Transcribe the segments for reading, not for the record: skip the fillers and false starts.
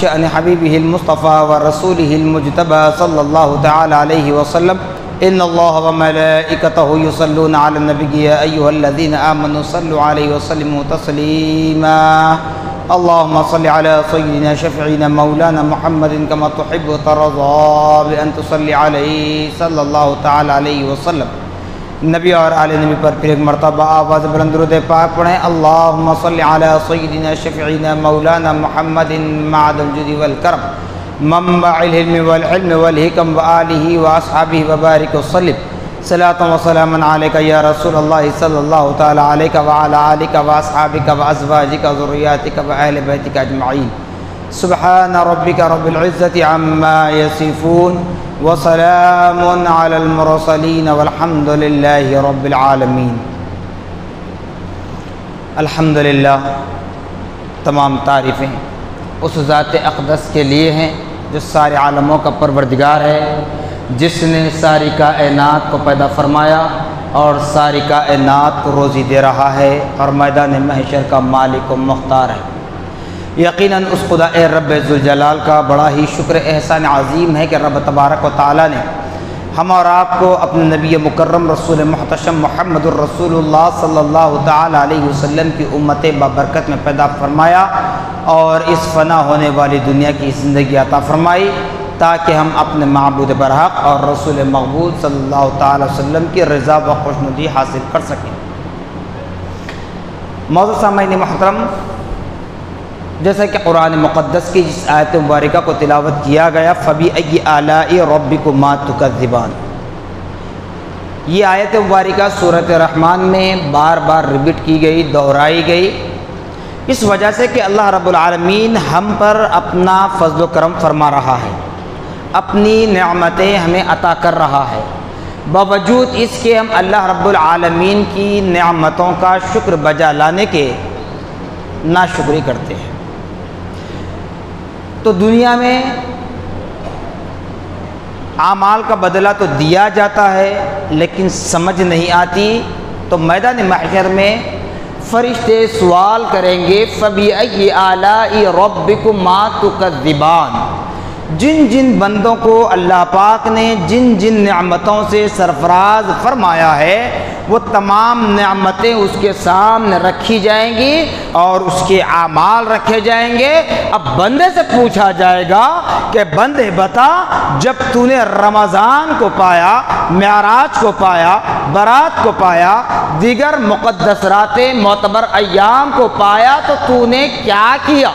شأن حبيبه المصطفى ورسوله المجتبى صلى الله تعالى عليه وسلم إن الله وملائكته يصلون على النبي يا أيها الذين آمنوا صلوا عليه وسلموا تسليما اللهم صل على سيدنا شفيعنا مولانا محمد كما تحب وترضى بأن تصلي عليه صلى الله تعالى عليه وسلم نبی اور آل نبی پر پھر ایک مرتبہ آواز بلند درود پاک پڑھیں اللہم صلی علی سیدنا شفیعنا مولانا محمد معدن الجود والکرم منبع العلم والحلم والحکم وآلہ واصحابہ وبارک وسلم صلاۃ و سلام علیک یا رسول اللہ صلی اللہ تعالی علیک وعلی آلک واصحابک وازواجک وذریاتک واہل بیتک اجمعین سبحان ربک رب العزة عما یصفون وسلام علی المرسلین والحمد للہ رب العالمین۔ الحمدللہ تمام تعریفیں اس ذات اقدس کے لیے ہیں جو سارے عالموں کا پروردگار ہے، جس نے ساری کائنات کو پیدا فرمایا اور ساری کائنات کو روزی دے رہا ہے اور میدان محشر کا مالک و مختار ہے۔ یقیناً اس خدا رب ذوالجلال کا بڑا ہی شکر احسان عظیم ہے کہ رب تبارک و تعالیٰ نے ہم اور آپ کو اپنے نبی مکرم رسول محتشم محمد الرسول اللہ صلی اللہ تعالی علیہ وسلم کی امت بابرکت میں پیدا فرمایا اور اس فنا ہونے والی دنیا کی زندگی عطا فرمائی تاکہ ہم اپنے معبود برحق اور رسول مقبول صلی اللہ تعالی وسلم کی رضا و خوشنودی حاصل کر سکیں۔ معزز سامعین محترم، جیسا کہ قرآن مقدس کی جس آیت مبارکہ کو تلاوت کیا گیا فَبِأَيِّ آلَاءِ رَبِّكُمَا تُكَذِّبَانِ، یہ آیت مبارکہ سورۃ الرحمن میں بار بار ریپیٹ کی گئی، دہرائی گئی، اس وجہ سے کہ اللہ رب العالمین ہم پر اپنا فضل و کرم فرما رہا ہے، اپنی نعمتیں ہمیں عطا کر رہا ہے، باوجود اس کے ہم اللہ رب العالمین کی نعمتوں کا شکر بجا لانے کے ناشکری کرتے ہیں۔ تو دنیا میں اعمال کا بدلہ تو دیا جاتا ہے لیکن سمجھ نہیں آتی، تو میدان محشر میں فرشتے سوال کریں گے فَبِأَيِّ آلَاءِ رَبِّكُمَا تُكَذِّبَانِ، جن جن بندوں کو اللہ پاک نے جن جن نعمتوں سے سرفراز فرمایا ہے وہ تمام نعمتیں اس کے سامنے رکھی جائیں گی اور اس کے اعمال رکھے جائیں گے۔ اب بندے سے پوچھا جائے گا کہ بندے بتا، جب تو نے رمضان کو پایا، معراج کو پایا، برات کو پایا، دیگر مقدس راتیں معتبر ایام کو پایا تو تو نے کیا کیا؟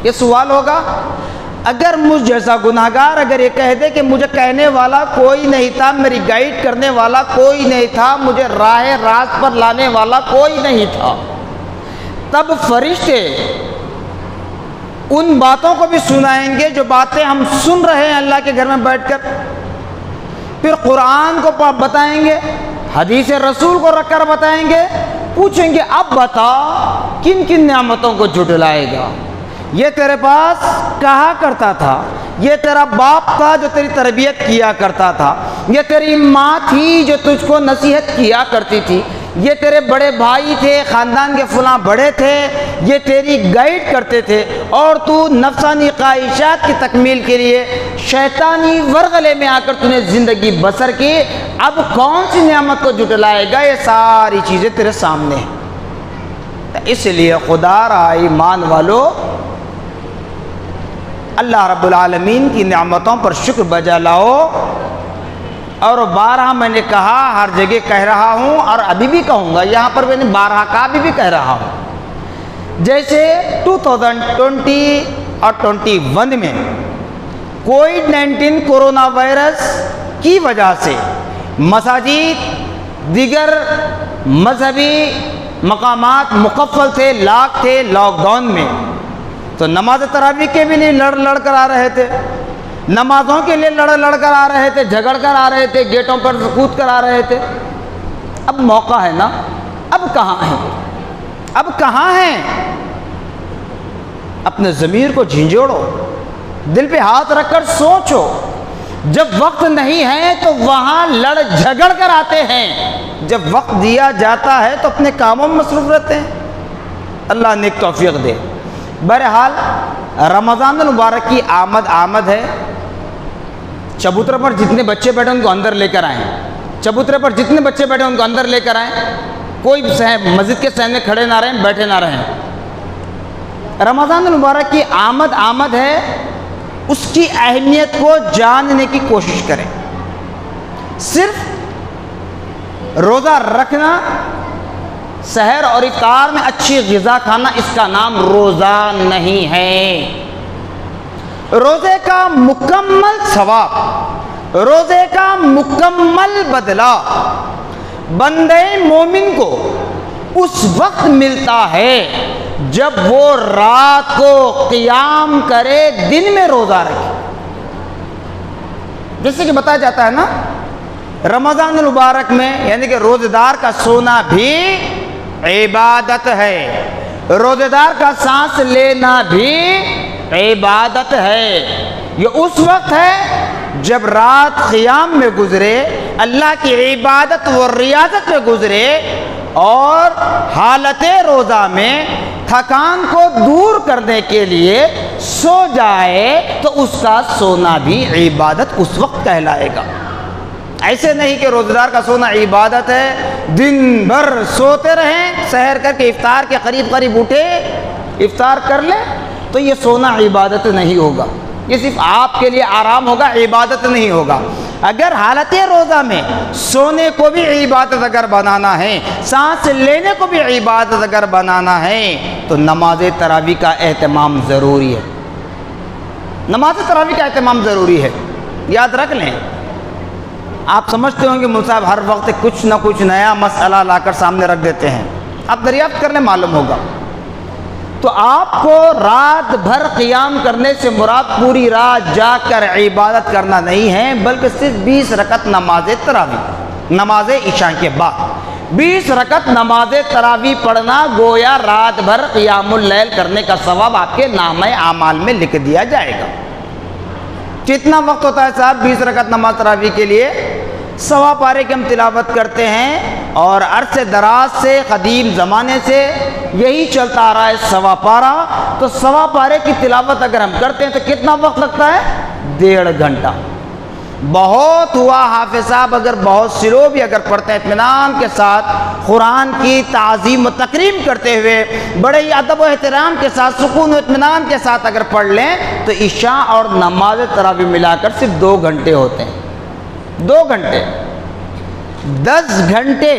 یہ سوال ہوگا۔ اگر مجھ جیسا گناہگار اگر یہ کہہ دے کہ مجھے کہنے والا کوئی نہیں تھا، میری گائیڈ کرنے والا کوئی نہیں تھا، مجھے راہ راست پر لانے والا کوئی نہیں تھا، تب فرشتے ان باتوں کو بھی سنائیں گے جو باتیں ہم سن رہے ہیں اللہ کے گھر میں بیٹھ کر، پھر قرآن کو بتائیں گے، حدیث رسول کو رکھ کر بتائیں گے، پوچھیں گے اب بتا کن کن نعمتوں کو جھٹلائے گا؟ یہ تیرے پاس کہا کرتا تھا، یہ تیرا باپ تھا جو تیری تربیت کیا کرتا تھا، یہ تیری ماں تھی جو تجھ کو نصیحت کیا کرتی تھی، یہ تیرے بڑے بھائی تھے، خاندان کے فلاں بڑے تھے، یہ تیری گائیڈ کرتے تھے، اور تو نفسانی خواہشات کی تکمیل کے لیے شیطانی ورغلے میں آ کر تو نے زندگی بسر کی، اب کون سی نعمت کو جھٹلائے گا؟ یہ ساری چیزیں تیرے سامنے ہیں۔ اس لیے خدا را ایمان والو، اللہ رب العالمین کی نعمتوں پر شکر بجا لاؤ، اور بارہا میں نے کہا، ہر جگہ کہہ رہا ہوں اور ابھی بھی کہوں گا، یہاں پر میں نے بارہا کا بھی کہہ رہا ہوں، جیسے 2020 اور 21 میں کووڈ-19 کورونا وائرس کی وجہ سے مساجد، دیگر مذہبی مقامات مقفل تھے، لاک تھے لاک ڈاؤن میں، تو نماز تراویح کے بھی لیے لڑ کر آ رہے تھے، نمازوں کے لیے لڑ کر آ رہے تھے، جھگڑ کر آ رہے تھے، گیٹوں پر کود کر آ رہے تھے۔ اب موقع ہے نا، اب کہاں ہیں؟ اب کہاں ہیں؟ اپنے ضمیر کو جھنجھوڑو، دل پہ ہاتھ رکھ کر سوچو، جب وقت نہیں ہے تو وہاں لڑ جھگڑ کر آتے ہیں، جب وقت دیا جاتا ہے تو اپنے کاموں میں مصروف رہتے ہیں۔ اللہ نیک توفیق دے۔ بہرحال رمضان المبارک کی آمد ہے، چبوترے پر جتنے بچے بیٹھے ان کو اندر لے کر آئیں، چبوترے پر جتنے بچے بیٹھے ان کو اندر لے کر آئیں، کوئی مسجد کے سامنے کھڑے نہ رہیں، بیٹھے نہ رہیں۔ رمضان المبارک کی آمد ہے، اس کی اہمیت کو جاننے کی کوشش کریں۔ صرف روزہ رکھنا، سحر اور افطار میں اچھی غذا کھانا، اس کا نام روزہ نہیں ہے۔ روزے کا مکمل ثواب، روزے کا مکمل بدلہ بندے مومن کو اس وقت ملتا ہے جب وہ رات کو قیام کرے، دن میں روزہ رکھے۔ جیسے کہ بتایا جاتا ہے نا، رمضان المبارک میں یعنی کہ روزہ دار کا سونا بھی عبادت ہے، روزہ دار کا سانس لینا بھی عبادت ہے۔ یہ اس وقت ہے جب رات قیام میں گزرے، اللہ کی عبادت و ریاضت میں گزرے، اور حالت روزہ میں تھکان کو دور کرنے کے لیے سو جائے تو اس کا سونا بھی عبادت اس وقت کہلائے گا۔ ایسے نہیں کہ روزہ دار کا سونا عبادت ہے، دن بھر سوتے رہیں، سحر کر کے افطار کے قریب اٹھے افطار کر لیں، تو یہ سونا عبادت نہیں ہوگا، یہ صرف آپ کے لیے آرام ہوگا، عبادت نہیں ہوگا۔ اگر حالت روزہ میں سونے کو بھی عبادت اگر بنانا ہے، سانس لینے کو بھی عبادت اگر بنانا ہے، تو نماز تراویح کا اہتمام ضروری ہے، نماز تراویح کا اہتمام ضروری ہے۔ یاد رکھ لیں، آپ سمجھتے ہوں گے مول صاحب ہر وقت کچھ نہ کچھ نیا مسئلہ لا کر سامنے رکھ دیتے ہیں، آپ دریافت کر لیں، معلوم ہوگا۔ تو آپ کو رات بھر قیام کرنے سے مراد پوری رات جاگ کر عبادت کرنا نہیں ہے، بلکہ صرف 20 رکعت نماز تراویح، نماز عشاء کے بعد 20 رکعت نماز تراویح پڑھنا گویا رات بھر قیام اللیل کرنے کا ثواب آپ کے نامہ اعمال میں لکھ دیا جائے گا۔ کتنا وقت ہوتا ہے صاحب 20 رکعت نماز تراویح کے لیے؟ سوا پارے کی ہم تلاوت کرتے ہیں، اور عرصے دراز سے قدیم زمانے سے یہی چلتا آ رہا ہے سوا پارہ۔ تو سوا پارے کی تلاوت اگر ہم کرتے ہیں تو کتنا وقت لگتا ہے؟ 1.5 گھنٹہ۔ بہت ہوا حافظ صاحب اگر بہت سے لوگ بھی اگر پڑھتے ہیں اطمینان کے ساتھ، قرآن کی تعظیم و تکریم کرتے ہوئے، بڑے ہی ادب و احترام کے ساتھ، سکون و اطمینان کے ساتھ اگر پڑھ لیں، تو عشاء اور نماز تراویح ملا کر صرف 2 گھنٹے ہوتے ہیں۔ 2 گھنٹے، 10 گھنٹے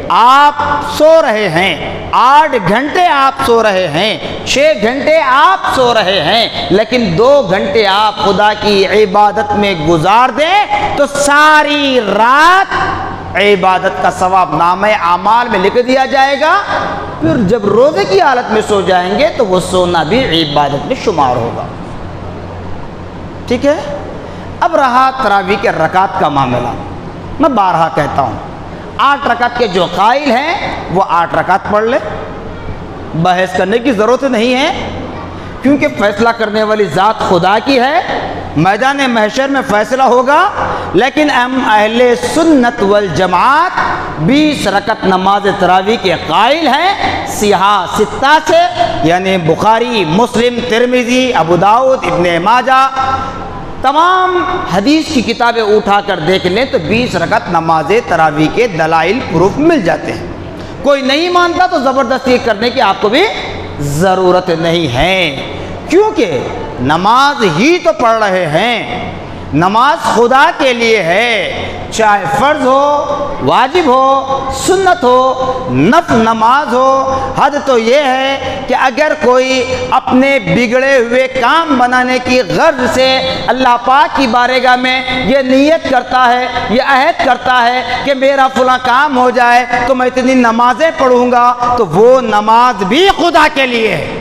آپ سو رہے ہیں، 8 گھنٹے آپ سو رہے ہیں، 6 گھنٹے آپ سو رہے ہیں، لیکن 2 گھنٹے آپ خدا کی عبادت میں گزار دیں تو ساری رات عبادت کا ثواب نامہ اعمال میں لکھ دیا جائے گا۔ پھر جب روزے کی حالت میں سو جائیں گے تو وہ سونا بھی عبادت میں شمار ہوگا۔ ٹھیک ہے؟ اب رہا تراویح کے رکعت کا معاملہ، میں بارہا کہتا ہوں، 8 رکعت کے جو قائل ہیں وہ 8 رکعت پڑھ لیں، بحث کرنے کی ضرورت نہیں ہے، کیونکہ فیصلہ کرنے والی ذات خدا کی ہے، میدان محشر میں فیصلہ ہوگا۔ لیکن ہم اہل سنت والجماعت 20 رکعت نماز تراویح کے قائل ہیں، صحاح 6 سے، یعنی بخاری، مسلم، ترمذی، ابو داؤد، ابن ماجہ، تمام حدیث کی کتابیں اٹھا کر دیکھ لیں تو 20 رکعت نماز تراویح کے دلائل پروف مل جاتے ہیں۔ کوئی نہیں مانتا تو زبردستی کرنے کی آپ کو بھی ضرورت نہیں ہے، کیونکہ نماز ہی تو پڑھ رہے ہیں، نماز خدا کے لیے ہے، چاہے فرض ہو، واجب ہو، سنت ہو، نفل نماز ہو۔ حد تو یہ ہے کہ اگر کوئی اپنے بگڑے ہوئے کام بنانے کی غرض سے اللہ پاک کی بارگاہ میں یہ نیت کرتا ہے، یہ عہد کرتا ہے کہ میرا فلاں کام ہو جائے تو میں اتنی نمازیں پڑھوں گا، تو وہ نماز بھی خدا کے لیے ہے،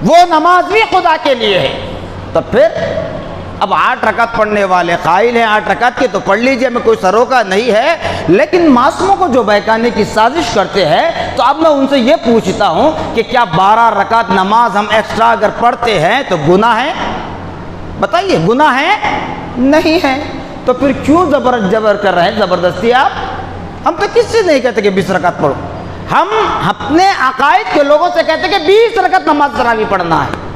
وہ نماز بھی خدا کے لیے ہے۔ تو پھر اب 8 رکعت پڑھنے والے قائل ہیں، 8 رکعت کے تو پڑھ لیجئے، میں کوئی سروکا نہیں ہے، لیکن معصوموں کو جو بہکانے کی سازش کرتے ہیں، تو اب میں ان سے یہ پوچھتا ہوں کہ کیا 12 رکعت نماز ہم ایکسٹرا اگر پڑھتے ہیں تو گناہ ہے؟ بتائیے، گناہ ہے؟ نہیں ہے، تو پھر کیوں جبر کر رہے ہیں زبردستی آپ؟ ہم تو کس سے نہیں کہتے کہ 20 رکعت پڑھو، ہم اپنے عقائد کے لوگوں سے کہتے ہیں کہ 20 رکعت نماز تراویح پڑھنا ہے،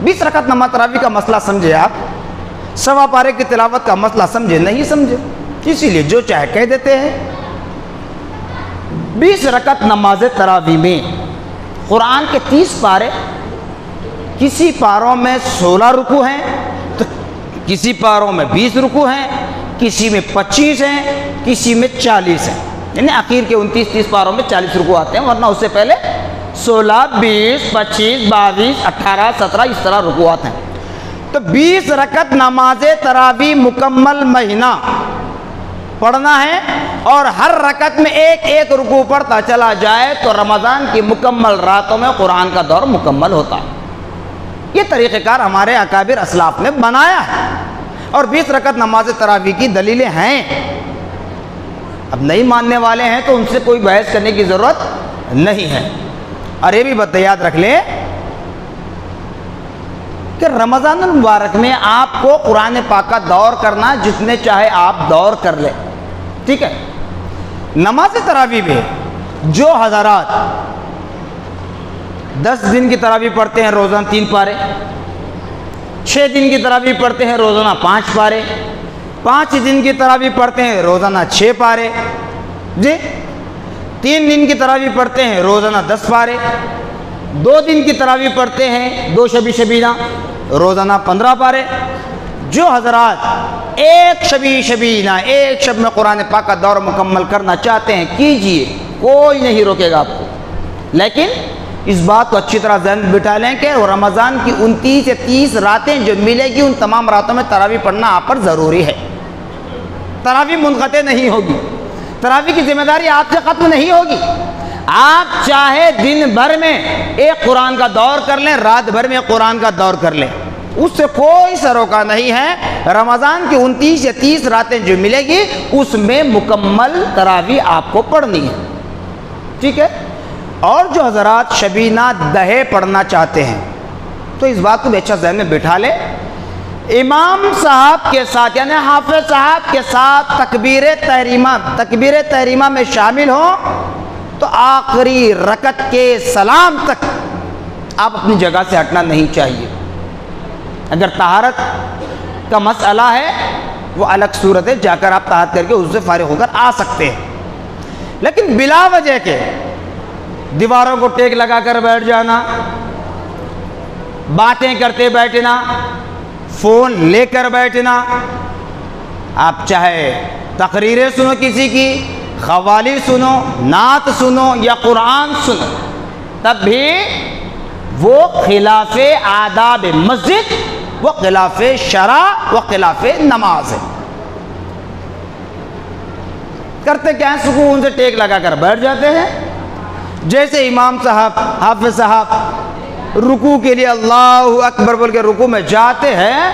20 رکعت نماز تراویح کا مسئلہ سمجھے آپ، سوا پارے کی تلاوت کا مسئلہ سمجھے نہیں سمجھے، اسی لیے جو چاہے کہہ دیتے ہیں۔ 20 رکعت نماز تراویح میں قرآن کے 30 پارے، کسی پاروں میں 16 رکوع ہیں تو کسی پاروں میں 20 رکوع ہیں، کسی میں 25 ہیں، کسی میں 40 ہیں، یعنی آخر کے 29-30 پاروں میں 40 رکوع آتے ہیں، ورنہ اس سے پہلے 16، 20، 25، 22، 18، 17 اس طرح رکوعات ہیں۔ تو 20 رکعت نماز تراویح مکمل مہینہ پڑھنا ہے، اور ہر رکعت میں ایک ایک رکوع پڑھتا چلا جائے تو رمضان کی مکمل راتوں میں قرآن کا دور مکمل ہوتا ہے۔ یہ طریقہ کار ہمارے اکابر اسلاف نے بنایا ہے، اور 20 رکعت نماز تراویح کی دلیلیں ہیں۔ اب نہیں ماننے والے ہیں تو ان سے کوئی بحث کرنے کی ضرورت نہیں ہے۔ اور یہ بھی بات یاد رکھ لیں کہ رمضان المبارک میں آپ کو قرآن پاک کا دور کرنا، جتنے چاہے آپ دور کر لیں، ٹھیک ہے۔ نماز تراویح میں جو حضرات 10 دن کی تراویح پڑھتے ہیں روزانہ 3 پارے، 6 دن کی تراویح پڑھتے ہیں روزانہ 5 پارے، 5 دن کی تراویح پڑھتے ہیں روزانہ 6 پارے، جی 3 دن کی تراویح پڑھتے ہیں روزانہ 10 پارے، 2 دن کی تراویح پڑھتے ہیں 2 شبی شبینہ روزانہ 15 پارے۔ جو حضرات ایک شبینہ ایک شب میں قرآن پاک کا دور مکمل کرنا چاہتے ہیں کیجئے، کوئی نہیں روکے گا آپ کو، لیکن اس بات کو اچھی طرح ذہن میں بٹھا لیں کہ رمضان کی 29 یا 30 راتیں جو ملے گی ان تمام راتوں میں تراویح پڑھنا آپ پر ضروری ہے۔ تراویح منقطع نہیں ہوگی، تراویح کی ذمہ داری آپ سے ختم نہیں ہوگی۔ آپ چاہے دن بھر میں ایک قرآن کا دور کر لیں، رات بھر میں قرآن کا دور کر لیں، اس سے کوئی سروکا نہیں ہے۔ رمضان کی 29 یا 30 راتیں جو ملے گی اس میں مکمل تراویح آپ کو پڑھنی ہے، ٹھیک ہے۔ اور جو حضرات شبینہ دہے پڑھنا چاہتے ہیں تو اس بات کو بھی اچھا ذہن میں بٹھا لیں، امام صاحب کے ساتھ یعنی حافظ صاحب کے ساتھ تکبیر تحریمہ میں شامل ہوں تو آخری رکعت کے سلام تک آپ اپنی جگہ سے ہٹنا نہیں چاہیے۔ اگر طہارت کا مسئلہ ہے وہ الگ صورت ہے، جا کر آپ طہارت کر کے اس سے فارغ ہو کر آ سکتے ہیں، لیکن بلا وجہ کے دیواروں کو ٹیک لگا کر بیٹھ جانا، باتیں کرتے بیٹھنا، فون لے کر بیٹھنا، آپ چاہے تقریریں سنو کسی کی، قوالی سنو، نعت سنو یا قرآن سنو، تب بھی وہ خلاف آداب مسجد، وہ خلاف شرع، وہ خلاف نماز ہے۔ کرتے کیا ہیں؟ سکون سے ٹیک لگا کر بیٹھ جاتے ہیں۔ جیسے امام صاحب حافظ صاحب رکوع کے لیے اللہ اکبر بول کے رکوع میں جاتے ہیں،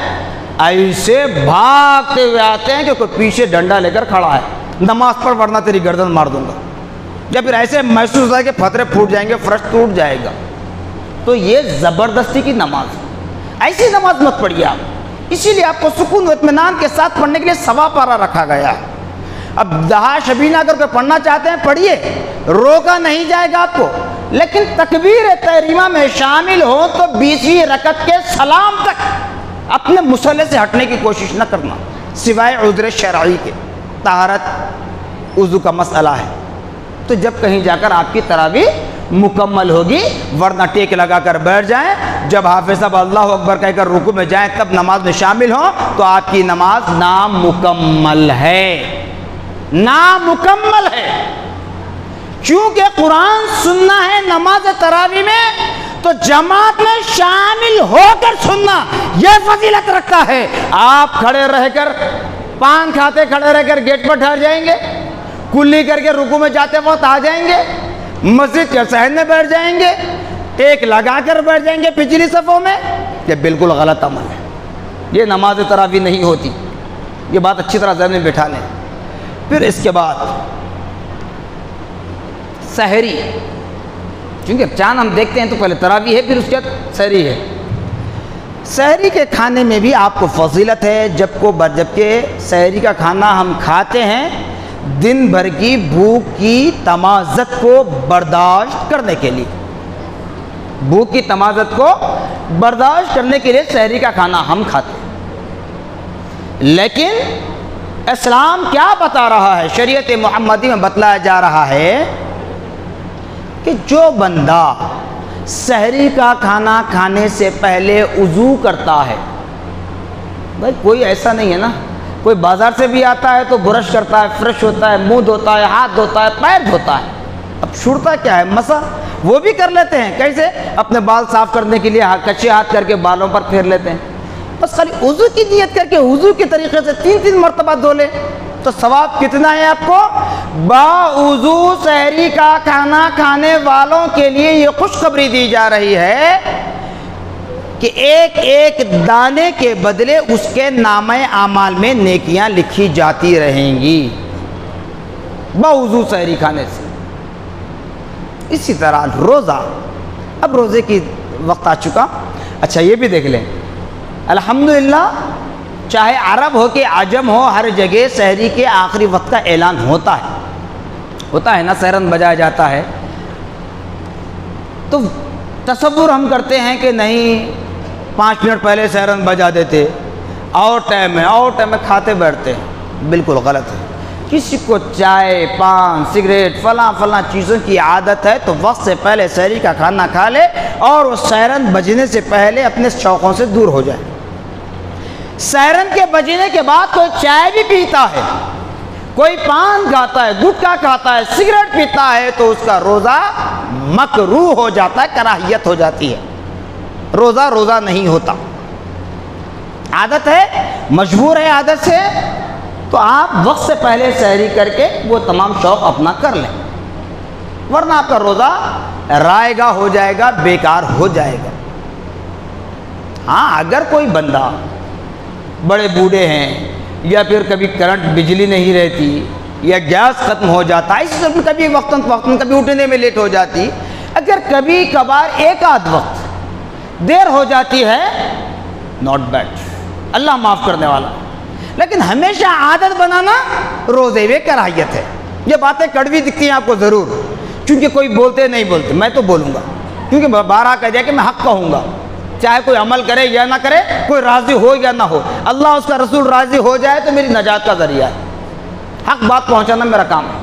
ایسے بھاگتے ہوئے آتے ہیں کہ کوئی پیچھے ڈنڈا لے کر کھڑا ہے، نماز پڑھ ورنہ تیری گردن مار دوں گا، یا پھر ایسے محسوس ہوتا ہے کہ پتھرے پھوٹ جائیں گے، فرش ٹوٹ جائے گا۔ تو یہ زبردستی کی نماز ہے، ایسی نماز مت پڑھیے آپ۔ اسی لیے آپ کو سکون و اطمینان کے ساتھ پڑھنے کے لیے سوا پارہ رکھا گیا ہے۔ اب دہا شبینہ اگر کوئی پڑھنا چاہتے ہیں پڑھیے، روکا نہیں جائے گا آپ کو، لیکن تکبیر تحریمہ میں شامل ہو تو 20ویں رکعت کے سلام تک اپنے مصلی سے ہٹنے کی کوشش نہ کرنا، سوائے عذر شرعی کے۔ طہارت وضو کا مسئلہ ہے تو جب کہیں جا کر آپ کی تراویح مکمل ہوگی، ورنہ ٹیک لگا کر بیٹھ جائیں، جب حافظ صاحب اللہ اکبر کہہ کر رکوع میں جائیں تب نماز میں شامل ہوں تو آپ کی نماز نامکمل ہے، نامکمل ہے۔ چونکہ قرآن سننا ہے نماز تراویح میں تو جماعت میں شامل ہو کر سننا یہ فضیلت رکھتا ہے۔ آپ کھڑے رہ کر پان کھاتے کھڑے رہ کر گیٹ پر ٹھہر جائیں گے، کلی کر کے رکوع میں جاتے وقت آ جائیں گے، مسجد کے صحن میں بیٹھ جائیں گے، ٹیک لگا کر بیٹھ جائیں گے پچھلی صفوں میں، یہ بالکل غلط عمل ہے، یہ نماز تراویح نہیں ہوتی۔ یہ بات اچھی طرح ذہن میں بٹھا لیں۔ پھر اس کے بعد سحری، چونکہ چاند ہم دیکھتے ہیں تو پہلے تراویح ہے، پھر اس کے بعد سحری ہے۔ سحری کے کھانے میں بھی آپ کو فضیلت ہے، جبکہ سحری کا کھانا ہم کھاتے ہیں دن بھر کی بھوک کی تمازت کو برداشت کرنے کے لیے، بھوک کی تمازت کو برداشت کرنے کے لیے سحری کا کھانا ہم کھاتے ہیں۔ لیکن اسلام کیا بتا رہا ہے؟ شریعت محمدی میں بتلایا جا رہا ہے کہ جو بندہ سحری کا کھانا کھانے سے پہلے وضو کرتا ہے، بھائی کوئی ایسا نہیں ہے نا، کوئی بازار سے بھی آتا ہے تو برش کرتا ہے، فریش ہوتا ہے، منہ دھوتا ہے، ہاتھ دھوتا ہے، پیر دھوتا ہے، اب چھوڑتا کیا ہے؟ مسا وہ بھی کر لیتے ہیں، کیسے؟ اپنے بال صاف کرنے کے لیے کچے ہاتھ کر کے بالوں پر پھیر لیتے ہیں، بس خالی وضو کی نیت کر کے وضو کے طریقے سے 3 مرتبہ دھو لے تو ثواب کتنا ہے آپ کو؟ باوضو سحری کا کھانا کھانے والوں کے لیے یہ خوشخبری دی جا رہی ہے کہ ایک ایک دانے کے بدلے اس کے نامہ اعمال میں نیکیاں لکھی جاتی رہیں گی باوضو سحری کھانے سے۔ اسی طرح روزہ، اب روزے کی وقت آ چکا، اچھا یہ بھی دیکھ لیں، الحمدللہ چاہے عرب ہو کہ عجم ہو، ہر جگہ سحری کے آخری وقت کا اعلان ہوتا ہے نا، سیرن بجایا جاتا ہے، تو تصور ہم کرتے ہیں کہ نہیں 5 منٹ پہلے سیرن بجا دیتے اور ٹائم میں کھاتے بیٹھتے ہیں، بالکل غلط ہے۔ کسی کو چائے، پان، سگریٹ، فلاں چیزوں کی عادت ہے تو وقت سے پہلے سحری کا کھانا کھا لے اور وہ سیرن بجنے سے پہلے اپنے شوقوں سے دور ہو جائے۔ سیرن کے بجنے کے بعد کوئی چائے بھی پیتا ہے، کوئی پان کھاتا ہے، گٹکا کھاتا ہے، سگریٹ پیتا ہے تو اس کا روزہ مکروہ ہو جاتا ہے، کراہیت ہو جاتی ہے، روزہ نہیں ہوتا۔ عادت ہے، مجبور ہے عادت سے، تو آپ وقت سے پہلے سحری کر کے وہ تمام شوق اپنا کر لیں، ورنہ آپ کا روزہ رائے گا ہو جائے گا، بیکار ہو جائے گا۔ ہاں اگر کوئی بندہ بڑے بوڑھے ہیں یا پھر کبھی کرنٹ بجلی نہیں رہتی یا گیس ختم ہو جاتا ہے، اس سے کبھی وقتاً کبھی اٹھنے میں لیٹ ہو جاتی، اگر کبھی کبھار ایک آدھ وقت دیر ہو جاتی ہے، ناٹ بیڈ، اللہ معاف کرنے والا، لیکن ہمیشہ عادت بنانا روزے میں کراہیت ہے۔ یہ باتیں کڑوی دکھتی ہیں آپ کو ضرور، کیونکہ کوئی بولتے نہیں بولتے، میں تو بولوں گا کیونکہ بارہ کہہ دیا کہ میں حق کہوں گا، چاہے کوئی عمل کرے یا نہ کرے، کوئی راضی ہو یا نہ ہو، اللہ اس کا رسول راضی ہو جائے تو میری نجات کا ذریعہ ہے، حق بات پہنچانا میرا کام ہے۔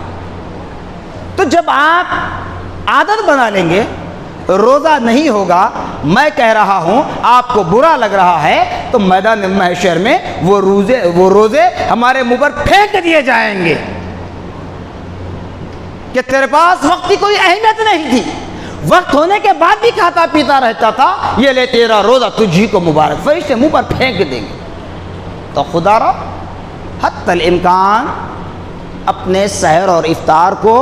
تو جب آپ عادت بنا لیں گے روزہ نہیں ہوگا، میں کہہ رہا ہوں آپ کو برا لگ رہا ہے، تو میدان محشر میں وہ روزے ہمارے منہ پر پھینک دیے جائیں گے کہ تیرے پاس وقت کی کوئی اہمیت نہیں تھی، وقت ہونے کے بعد بھی کھاتا پیتا رہتا تھا، یہ لے تیرا روزہ تجھی کو مبارک، فرشتے منہ پر پھینک دیں گے۔ تو خدا را حتی الامکان اپنے سحر اور افطار کو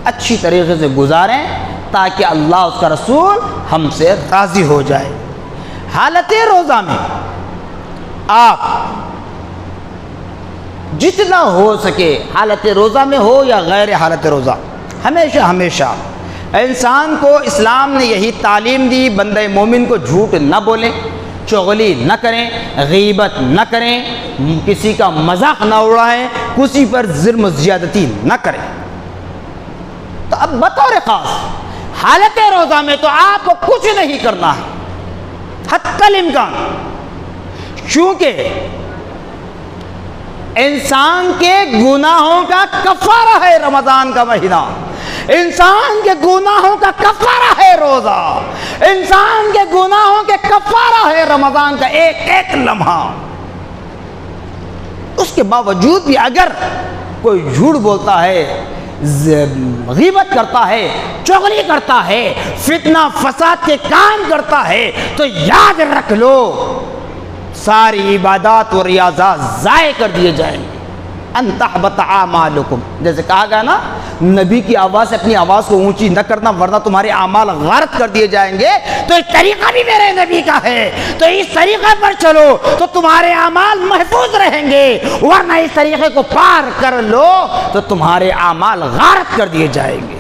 اچھی طریقے سے گزاریں تاکہ اللہ اس کا رسول ہم سے راضی ہو جائے۔ حالت روزہ میں آپ جتنا ہو سکے، حالت روزہ میں ہو یا غیر حالت روزہ، ہمیشہ انسان کو اسلام نے یہی تعلیم دی، بندہ مومن کو جھوٹ نہ بولیں، چغلی نہ کریں، غیبت نہ کریں، کسی کا مذاق نہ اڑائیں، کسی پر ظلم و زیادتی نہ کریں۔ تو اب بطور خاص حالت روزہ میں تو آپ کو کچھ نہیں کرنا ہے حتی الامکان، چونکہ انسان کے گناہوں کا کفارہ ہے رمضان کا مہینہ، انسان کے گناہوں کا کفارہ ہے روزہ، انسان کے گناہوں کے کفارہ ہے رمضان کا ایک ایک لمحہ۔ اس کے باوجود بھی اگر کوئی جھوٹ بولتا ہے، غیبت کرتا ہے، چغلی کرتا ہے، فتنہ فساد کے کام کرتا ہے، تو یاد رکھ لو ساری عبادات و ریاضات ضائع کر دیے جائیں گے۔ ان تحبط اعمالکم، جیسے کہا گیا نا، نبی کی آواز سے اپنی آواز کو اونچی نہ کرنا ورنہ تمہارے اعمال غارت کر دیے جائیں گے۔ تو اس طریقہ بھی میرے نبی کا ہے، تو اس طریقے پر چلو تو تمہارے اعمال محفوظ رہیں گے، ورنہ اس طریقے کو پار کر لو تو تمہارے اعمال غارت کر دیے جائیں گے۔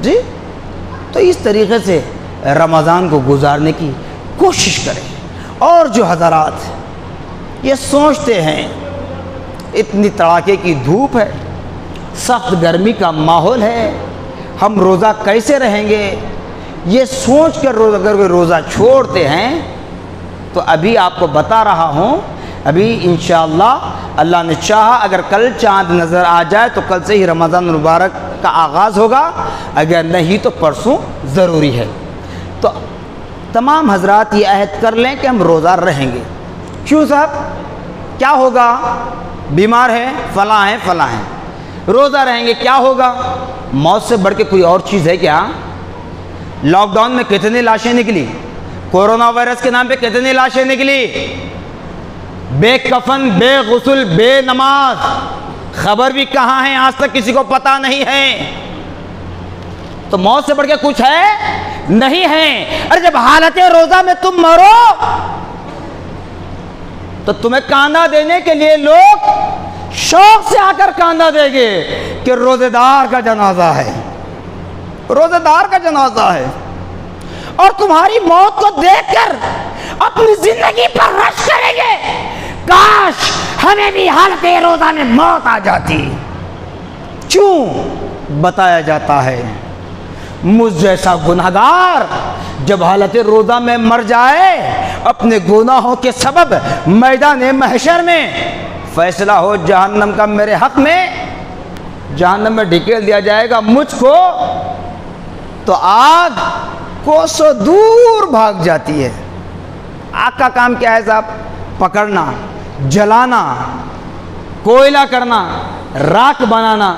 جی تو اس طریقے سے رمضان کو گزارنے کی کوشش کریں۔ اور جو حضرات یہ سوچتے ہیں اتنی تڑاکے کی دھوپ ہے، سخت گرمی کا ماحول ہے، ہم روزہ کیسے رہیں گے، یہ سوچ کر اگر کوئی روزہ چھوڑتے ہیں تو ابھی آپ کو بتا رہا ہوں، ابھی انشاءاللہ اللہ نے چاہا اگر کل چاند نظر آ جائے تو کل سے ہی رمضان المبارک کا آغاز ہوگا، اگر نہیں تو پرسوں ضروری ہے۔ تو تمام حضرات یہ عہد کر لیں کہ ہم روزہ رہیں گے۔ کیوں صاحب، کیا ہوگا؟ بیمار ہے، فلاں ہیں فلاں ہیں، روزہ رہیں گے کیا ہوگا؟ موت سے بڑھ کے کوئی اور چیز ہے کیا؟ لاک ڈاؤن میں کتنی لاشیں نکلی، کورونا وائرس کے نام پہ کتنی لاشیں نکلی، بے کفن، بے غسل، بے نماز، خبر بھی کہاں ہے آج تک کسی کو پتہ نہیں ہے۔ تو موت سے بڑھ کے کچھ ہے نہیں ہے۔ اور جب حالت روزہ میں تم مرو تو تمہیں کاندھا دینے کے لیے لوگ شوق سے آ کر کاندھا دیں گے کہ روزے دار کا جنازہ ہے، روزے دار کا جنازہ ہے، اور تمہاری موت کو دیکھ کر اپنی زندگی پر رش کریں گے، کاش ہمیں بھی حالت روزہ میں موت آ جاتی۔ کیوں؟ بتایا جاتا ہے مجھ جیسا گنہگار جب حالت روزہ میں مر جائے، اپنے گناہوں کے سبب میدان محشر میں فیصلہ ہو جہنم کا میرے حق میں، جہنم میں ڈھکیل دیا جائے گا مجھ کو، تو آگ کوسوں دور بھاگ جاتی ہے۔ آگ کا کام کیا ہے صاحب؟ پکڑنا، جلانا، کوئلہ کرنا، راکھ بنانا۔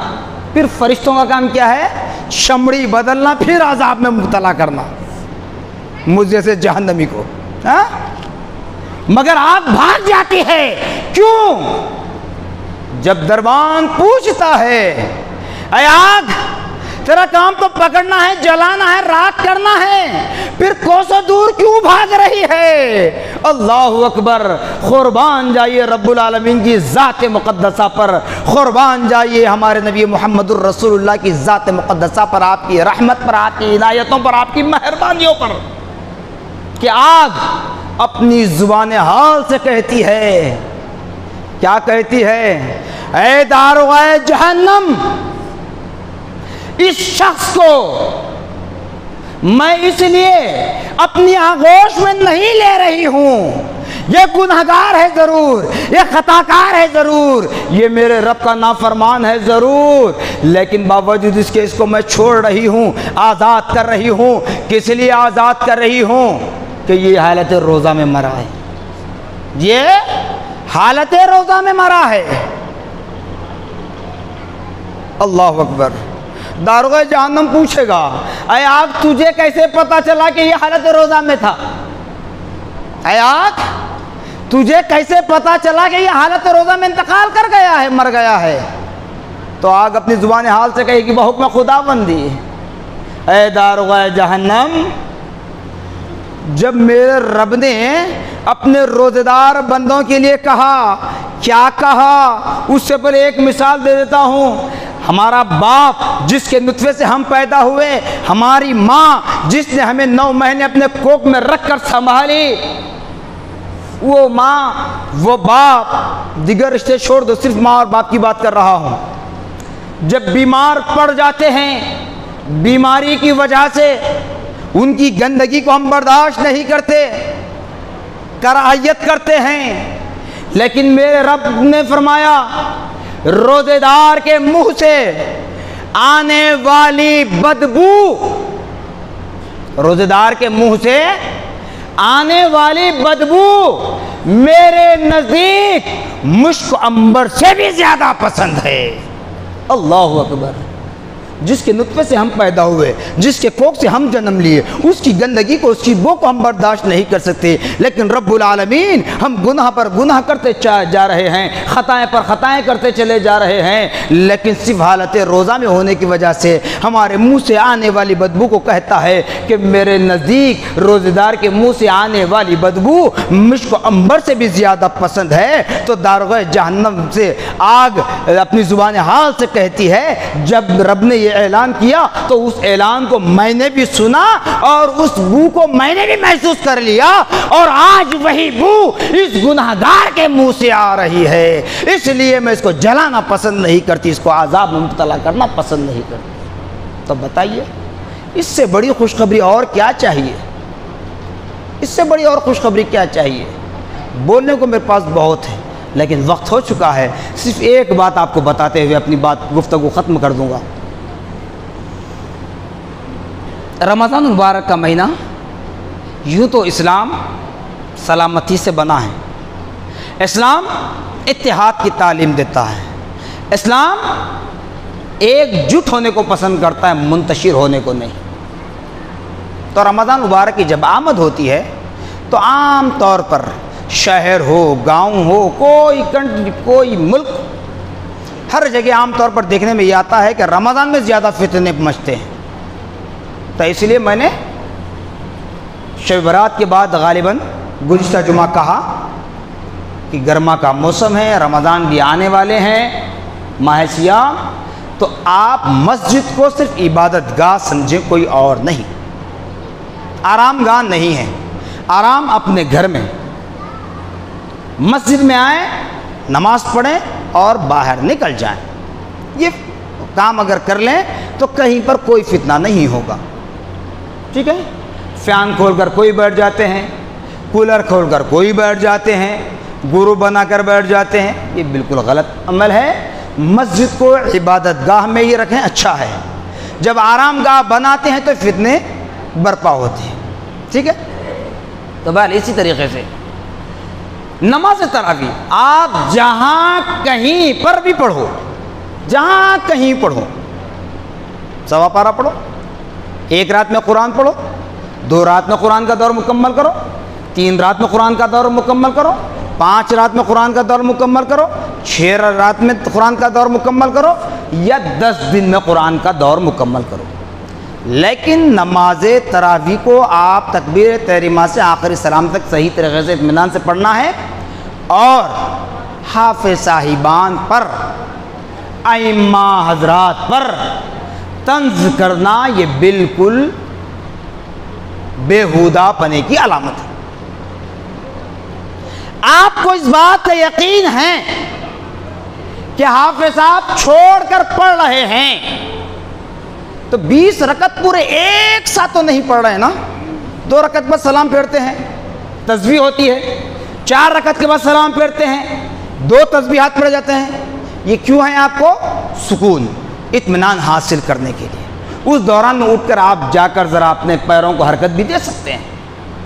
پھر فرشتوں کا کام کیا ہے؟ شمڑی بدلنا، پھر عذاب میں مبتلا کرنا مجھ جیسے جہنمی کو۔ مگر آگ بھاگ جاتی ہے، کیوں؟ جب دربان پوچھتا ہے اے آگ تیرا کام تو پکڑنا ہے، جلانا ہے، راکھ کرنا ہے، پھر کوسوں دور کیوں بھاگ رہی ہے؟ اللہ اکبر، قربان جائیے رب العالمین کی ذات مقدسہ پر، قربان جائیے ہمارے نبی محمد الرسول اللہ کی ذات مقدسہ پر، آپ کی رحمت پر، آپ کی عنایتوں پر، آپ کی مہربانیوں پر، کہ آگ اپنی زبان حال سے کہتی ہے، کیا کہتی ہے؟ اے داروغہ جہنم، اس شخص کو میں اس لیے اپنی آغوش میں نہیں لے رہی ہوں، یہ گنہگار ہے ضرور، یہ خطاکار ہے ضرور، یہ میرے رب کا نافرمان ہے ضرور، لیکن باوجود اس کے اس کو میں چھوڑ رہی ہوں، آزاد کر رہی ہوں۔ کس لیے آزاد کر رہی ہوں؟ کہ یہ حالت روزہ میں مرا ہے، یہ حالت روزہ میں مرا ہے۔ اللہ اکبر۔ داروغہ جہنم پوچھے گا اے آگ تجھے کیسے پتا چلا کہ یہ حالت روزہ میں تھا؟ اے آگ تجھے کیسے پتا چلا کہ یہ حالت روزہ میں انتقال کر گیا ہے، مر گیا ہے؟ تو آگ اپنی زبان حال سے کہے گی بحکم خداوندی، اے داروغہ جہنم، جب میرے رب نے اپنے روزے دار بندوں کے لیے کہا، کیا کہا؟ اس سے پہلے ایک مثال دے دیتا ہوں۔ ہمارا باپ جس کے نطفے سے ہم پیدا ہوئے، ہماری ماں جس نے ہمیں 9 مہینے اپنے کوکھ میں رکھ کر سنبھالی، وہ ماں، وہ باپ، دیگر رشتے چھوڑ دو، صرف ماں اور باپ کی بات کر رہا ہوں، جب بیمار پڑ جاتے ہیں، بیماری کی وجہ سے ان کی گندگی کو ہم برداشت نہیں کرتے، کراہیت کرتے ہیں، لیکن میرے رب نے فرمایا روزے دار کے منہ سے آنے والی بدبو، روزے دار کے منہ سے آنے والی بدبو میرے نزدیک مشک عنبر سے بھی زیادہ پسند ہے۔ اللہ اکبر۔ جس کے نطفے سے ہم پیدا ہوئے، جس کے کوکھ سے ہم جنم لیے، اس کی گندگی کو، اس کی بو کو ہم برداشت نہیں کر سکتے، لیکن رب العالمین ہم گناہ پر گناہ کرتے جا رہے ہیں، خطائیں پر خطائیں کرتے چلے جا رہے ہیں، لیکن صرف حالت روزہ میں ہونے کی وجہ سے ہمارے منہ سے آنے والی بدبو کو کہتا ہے کہ میرے نزدیک روزے دار کے منہ سے آنے والی بدبو مشک عنبر سے بھی زیادہ پسند ہے۔ تو داروغہ جہنم سے آگ اپنی زبان حال سے کہتی ہے، جب رب نے یہ اعلان کیا تو اس اعلان کو میں نے بھی سنا اور اس بو کو میں نے بھی محسوس کر لیا، اور آج وہی بو اس گناہگار کے منہ سے آ رہی ہے، اس لیے میں اس کو جلانا پسند نہیں کرتی، اس کو عذاب میں مبتلا کرنا پسند نہیں کرتی۔ تو بتائیے اس سے بڑی خوشخبری اور کیا چاہیے؟ اس سے بڑی اور خوشخبری کیا چاہیے؟ بولنے کو میرے پاس بہت ہے لیکن وقت ہو چکا ہے، صرف ایک بات آپ کو بتاتے ہوئے اپنی گفتگو ختم کر دوں گا۔ رمضان المبارک کا مہینہ یوں تو اسلام سلامتی سے بنا ہے، اسلام اتحاد کی تعلیم دیتا ہے، اسلام ایک جٹ ہونے کو پسند کرتا ہے، منتشر ہونے کو نہیں۔ تو رمضان مبارک کی جب آمد ہوتی ہے تو عام طور پر شہر ہو، گاؤں ہو، کوئی کنٹری، کوئی ملک، ہر جگہ عام طور پر دیکھنے میں یہ آتا ہے کہ رمضان میں زیادہ فتنے مچتے ہیں۔ تو اس لیے میں نے شب برات کے بعد غالباً گزشتہ جمعہ کہا کہ گرما کا موسم ہے، رمضان بھی آنے والے ہیں، ماہ سیام، تو آپ مسجد کو صرف عبادت گاہ سمجھیں، کوئی اور نہیں، آرام گاہ نہیں ہے۔ آرام اپنے گھر میں، مسجد میں آئیں، نماز پڑھیں اور باہر نکل جائیں۔ یہ کام اگر کر لیں تو کہیں پر کوئی فتنہ نہیں ہوگا، ٹھیک ہے؟ فین کھول کر کوئی بیٹھ جاتے ہیں، کولر کھول کر کوئی بیٹھ جاتے ہیں، گروپ بنا کر بیٹھ جاتے ہیں، یہ بالکل غلط عمل ہے۔ مسجد کو عبادت گاہ میں ہی رکھیں، اچھا ہے۔ جب آرام گاہ بناتے ہیں تو فتنے برپا ہوتے ہیں، ٹھیک ہے؟ تو بہرحال اسی طریقے سے نماز تراویح آپ جہاں کہیں پر بھی پڑھو، جہاں کہیں پڑھو، سوا پارہ پڑھو، ایک رات میں قرآن پڑھو، 2 رات میں قرآن کا دور مکمل کرو، 3 رات میں قرآن کا دور مکمل کرو، 5 رات میں قرآن کا دور مکمل کرو، 6 رات میں قرآن کا دور مکمل کرو، یا 10 دن میں قرآن کا دور مکمل کرو۔ لیکن نماز تراویح کو آپ تکبیر تحریمہ سے آخری سلام تک صحیح طریقے سے اطمینان سے پڑھنا ہے، اور حافظ صاحبان پر، ائمہ حضرات پر طنز کرنا یہ بالکل بیہودہ پنے کی علامت ہے۔ آپ کو اس بات کا یقین ہے کہ حافظ صاحب چھوڑ کر پڑھ رہے ہیں تو 20 رکعت پورے ایک ساتھ تو نہیں پڑھ رہے ہیں نا، 2 رکعت بعد سلام پھیرتے ہیں، تسبیح ہوتی ہے، 4 رکعت کے بعد سلام پھیرتے ہیں، 2 تسبیحات پڑھ جاتے ہیں۔ یہ کیوں ہے؟ آپ کو سکون، اطمینان حاصل کرنے کے لیے۔ اس دوران میں اٹھ کر آپ جا کر ذرا اپنے پیروں کو حرکت بھی دے سکتے ہیں،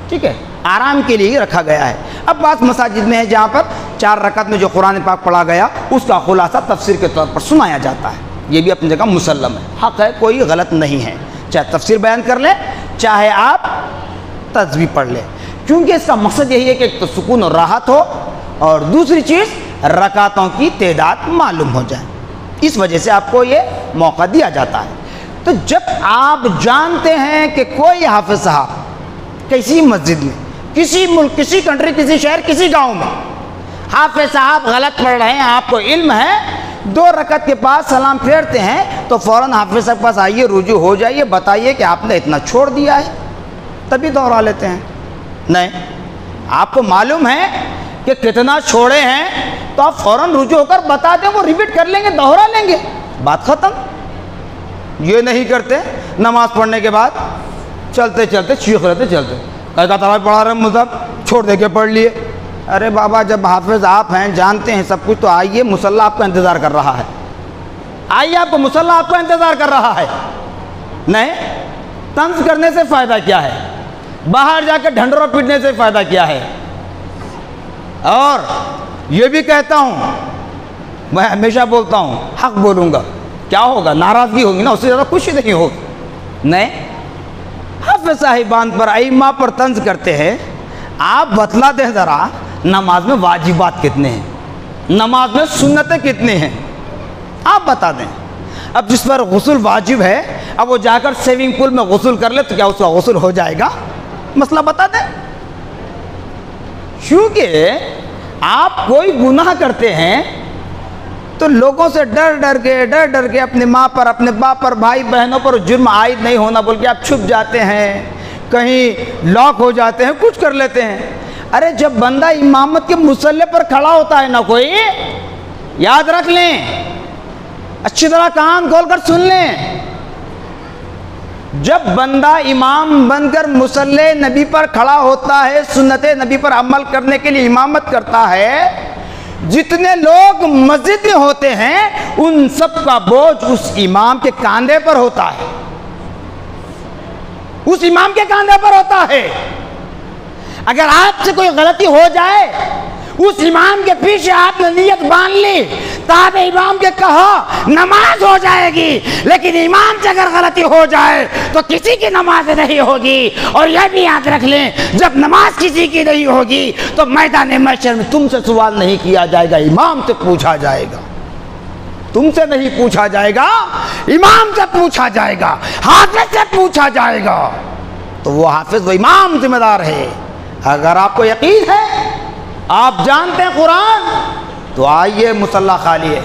ٹھیک ہے؟ آرام کے لیے ہی رکھا گیا ہے۔ اب بعض مساجد میں ہے جہاں پر 4 رکعت میں جو قرآن پاک پڑھا گیا اس کا خلاصہ تفسیر کے طور پر سنایا جاتا ہے، یہ بھی اپنی جگہ مسلم ہے، حق ہے، کوئی غلط نہیں ہے، چاہے تفسیر بیان کر لیں چاہے آپ تسبیح پڑھ لیں، کیونکہ اس کا مقصد یہی ہے کہ ایک تو سکون اور راحت ہو، اور دوسری چیز رکعتوں کی تعداد معلوم ہو جائے، اس وجہ سے آپ کو یہ موقع دیا جاتا ہے۔ تو جب آپ جانتے ہیں کہ کوئی حافظ صاحب کسی مسجد میں، کسی ملک، کسی کنٹری، کسی شہر، کسی گاؤں میں حافظ صاحب غلط پڑھ رہے ہیں، آپ کو علم ہے، 2 رکعت کے بعد سلام پھیرتے ہیں تو فوراً حافظ صاحب کے پاس آئیے، رجوع ہو جائیے، بتائیے کہ آپ نے اتنا چھوڑ دیا ہے، تبھی دوہرا لیتے ہیں۔ نہیں، آپ کو معلوم ہے کہ کتنا چھوڑے ہیں تو آپ فوراً رجوع ہو کر بتا دیں، وہ ریپیٹ کر لیں گے، دوہرا لیں گے، بات ختم۔ یہ نہیں کرتے، نماز پڑھنے کے بعد چلتے چلتے چیخ رہتے، چلتے کہا تراویح پڑھا رہے ہیں مذہب، چھوڑ دے کے پڑھ لیے۔ ارے بابا، جب حافظ آپ ہیں، جانتے ہیں سب کچھ، تو آئیے، مصلی آپ کا انتظار کر رہا ہے، آئیے، آپ کو مصلی آپ کا انتظار کر رہا ہے۔ نہیں، طنز کرنے سے فائدہ کیا ہے؟ باہر جا کے ڈھنڈورا پیٹنے سے فائدہ کیا ہے؟ اور یہ بھی کہتا ہوں، میں ہمیشہ بولتا ہوں، حق بولوں گا، کیا ہوگا؟ ناراضگی ہوگی نا، اس سے زیادہ خوشی نہیں ہوگی۔ نہیں، حافظ صاحبان پر، ائمہ پر طنز کرتے ہیں، آپ بتلا دیں ذرا نماز میں واجبات کتنے ہیں، نماز میں سنتیں کتنے ہیں، آپ بتا دیں۔ اب جس پر غسل واجب ہے، اب وہ جا کر سوئمنگ پول میں غسل کر لے تو کیا اس کا غسل ہو جائے گا؟ مسئلہ بتا دیں۔ کیونکہ آپ کوئی گناہ کرتے ہیں تو لوگوں سے ڈر ڈر کے اپنے ماں پر، اپنے باپ پر، بھائی بہنوں پر جرم عائد نہیں ہونا بول کے آپ چھپ جاتے ہیں، کہیں لاک ہو جاتے ہیں، کچھ کر لیتے ہیں۔ ارے جب بندہ امامت کے مصلی پر کھڑا ہوتا ہے نا، کوئی یاد رکھ لیں، اچھی طرح کان کھول کر سن لیں، جب بندہ امام بن کر مصلی نبی پر کھڑا ہوتا ہے، سنت نبی پر عمل کرنے کے لیے امامت کرتا ہے، جتنے لوگ مسجد میں ہوتے ہیں ان سب کا بوجھ اس امام کے کاندھے پر ہوتا ہے، اس امام کے کاندھے پر ہوتا ہے۔ اگر آپ سے کوئی غلطی ہو جائے، اس امام کے پیچھے آپ نے نیت باندھ لی، تابع امام کے کہا نماز ہو جائے گی، لیکن امام سے اگر غلطی ہو جائے تو کسی کی نماز نہیں ہوگی۔ اور یہ بھی یاد رکھ لیں، جب نماز کسی کی نہیں ہوگی تو میدان محشر میں تم سے سوال نہیں کیا جائے گا، امام سے پوچھا جائے گا۔ تم سے نہیں پوچھا جائے گا، امام سے پوچھا جائے گا، حافظ سے پوچھا جائے گا۔ تو وہ حافظ و امام ذمہ دار ہے۔ اگر آپ کو یقین ہے، آپ جانتے ہیں قرآن، تو آئیے مصلی خالی ہے۔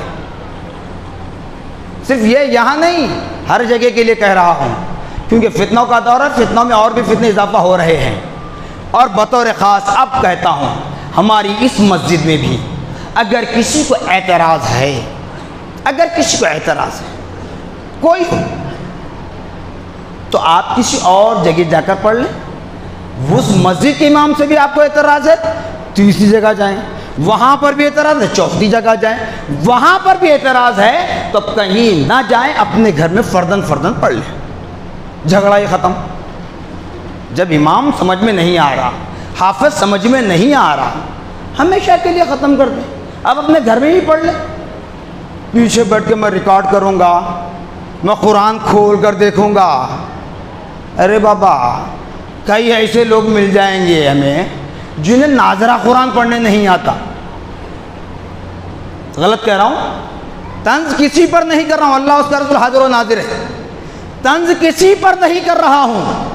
صرف یہ یہاں نہیں، ہر جگہ کے لیے کہہ رہا ہوں، کیونکہ فتنوں کا دور ہے، فتنوں میں اور بھی فتنے اضافہ ہو رہے ہیں۔ اور بطور خاص اب کہتا ہوں، ہماری اس مسجد میں بھی اگر کسی کو اعتراض ہے، اگر کسی کو اعتراض ہے کوئی، تو آپ کسی اور جگہ جا کر پڑھ لیں۔ اس مسجد کے امام سے بھی آپ کو اعتراض ہے، تیسری جگہ جائیں، وہاں پر بھی اعتراض ہے، چوتھی جگہ جائیں، وہاں پر بھی اعتراض ہے تو کہیں نہ جائیں، اپنے گھر میں فردن فردن پڑھ لیں، جھگڑا ہی ختم۔ جب امام سمجھ میں نہیں آ رہا، حافظ سمجھ میں نہیں آ رہا، ہمیشہ کے لیے ختم کر دیں، اب اپنے گھر میں ہی پڑھ لیں۔ پیچھے بیٹھ کے میں ریکارڈ کروں گا، میں قرآن کھول کر دیکھوں گا، ارے بابا کئی ایسے لوگ مل جائیں گے ہمیں جنہیں ناظرہ قرآن پڑھنے نہیں آتا۔ غلط کہہ رہا ہوں؟ طنز کسی پر نہیں کر رہا ہوں، اللہ اس کا رسول حاضر و ناظر ہے۔ طنز کسی پر نہیں کر رہا ہوں،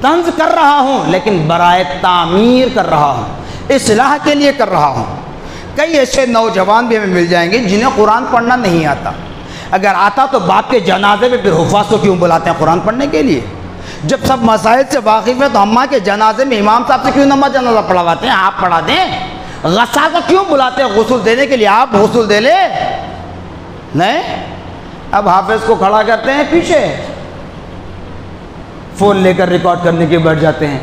طنز کر رہا ہوں لیکن برائے تعمیر کر رہا ہوں، اصلاح کے لیے کر رہا ہوں۔ کئی ایسے نوجوان بھی ہمیں مل جائیں گے جنہیں قرآن پڑھنا نہیں آتا، اگر آتا تو باپ کے جنازے میں پھر حفاظ کو کیوں بلاتے ہیں قرآن پڑھنے کے لیے؟ جب سب مسائل سے واقف ہے تو اماں کے جنازے میں امام صاحب سے کیوں نماز جنازہ پڑھواتے ہیں؟ آپ پڑھا دیں۔ غسال کو کیوں بلاتے ہیں غسل دینے کے لیے؟ آپ غسل دے لے۔ نہیں، اب حافظ کو کھڑا کرتے ہیں پیچھے، فون لے کر ریکارڈ کرنے کے بیٹھ جاتے ہیں،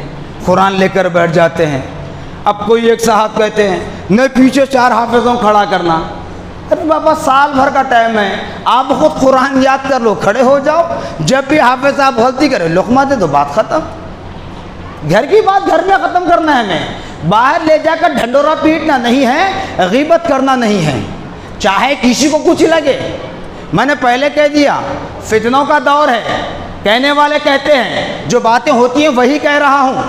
قرآن لے کر بیٹھ جاتے ہیں۔ اب کوئی ایک صاحب کہتے ہیں نہیں پیچھے 4 حافظوں کھڑا کرنا۔ ارے بابا سال بھر کا ٹائم ہے، آپ خود قرآن یاد کر لو، کھڑے ہو جاؤ، جب بھی حافظ صاحب غلطی کرے لقمہ دے دو، بات ختم۔ گھر کی بات گھر میں ختم کرنا ہے، ہمیں باہر لے جا کر ڈھنڈورا پیٹنا نہیں ہے، غیبت کرنا نہیں ہے، چاہے کسی کو کچھ لگے۔ میں نے پہلے کہہ دیا، فتنوں کا دور ہے، کہنے والے کہتے ہیں، جو باتیں ہوتی ہیں وہی کہہ رہا ہوں،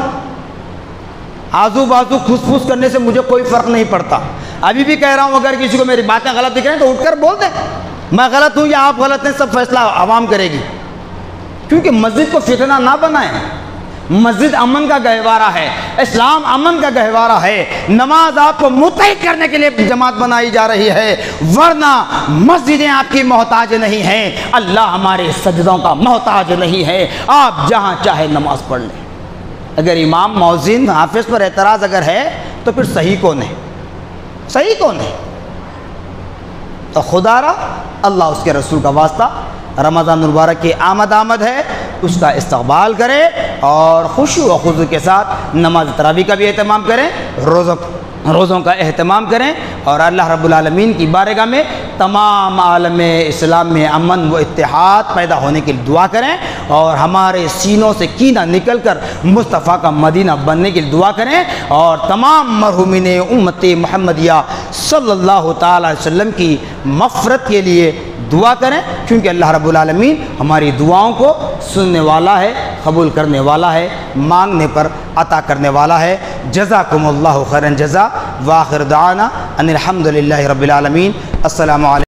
آزو بازو کھس پھس کرنے سے مجھے کوئی فرق نہیں پڑتا۔ ابھی بھی کہہ رہا ہوں، اگر کسی کو میری باتیں غلط دکھ رہی ہیں تو اٹھ کر بول دیں، میں غلط ہوں یا آپ غلط ہیں، سب فیصلہ عوام کرے گی۔ کیونکہ مسجد کو فتنہ نہ بنائیں، مسجد امن کا گہوارہ ہے، اسلام امن کا گہوارہ ہے۔ نماز آپ کو متحد کرنے کے لیے جماعت بنائی جا رہی ہے، ورنہ مسجدیں آپ کی محتاج نہیں ہیں، اللہ ہمارے سجدوں کا محتاج نہیں ہے۔ آپ جہاں چاہے نماز پڑھ لیں۔ اگر امام مؤذن حافظ پر اعتراض اگر ہے تو پھر صحیح کون ہے؟ صحیح کون ہے؟ تو خدا را اللہ اس کے رسول کا واسطہ، رمضان المبارک کی آمد ہے، اس کا استقبال کرے اور خشوع و خضوع کے ساتھ نماز تراویح کا بھی اہتمام کریں، روزوں کا اہتمام کریں، اور اللہ رب العالمین کی بارگاہ میں تمام عالم اسلام میں امن و اتحاد پیدا ہونے کے لیے دعا کریں، اور ہمارے سینوں سے کینہ نکل کر مصطفیٰ کا مدینہ بننے کے لیے دعا کریں، اور تمام مرحومین امت محمدیہ صلی اللہ تعالی علیہ وسلم کی مغفرت کے لیے دعا کریں، کیونکہ اللہ رب العالمین ہماری دعاؤں کو سننے والا ہے، قبول کرنے والا ہے، مانگنے پر عطا کرنے والا ہے۔ جزاکم اللہ خیرا جزا، وآخر دعوانا ان الحمد للہ رب العالمین۔ السلام علیکم۔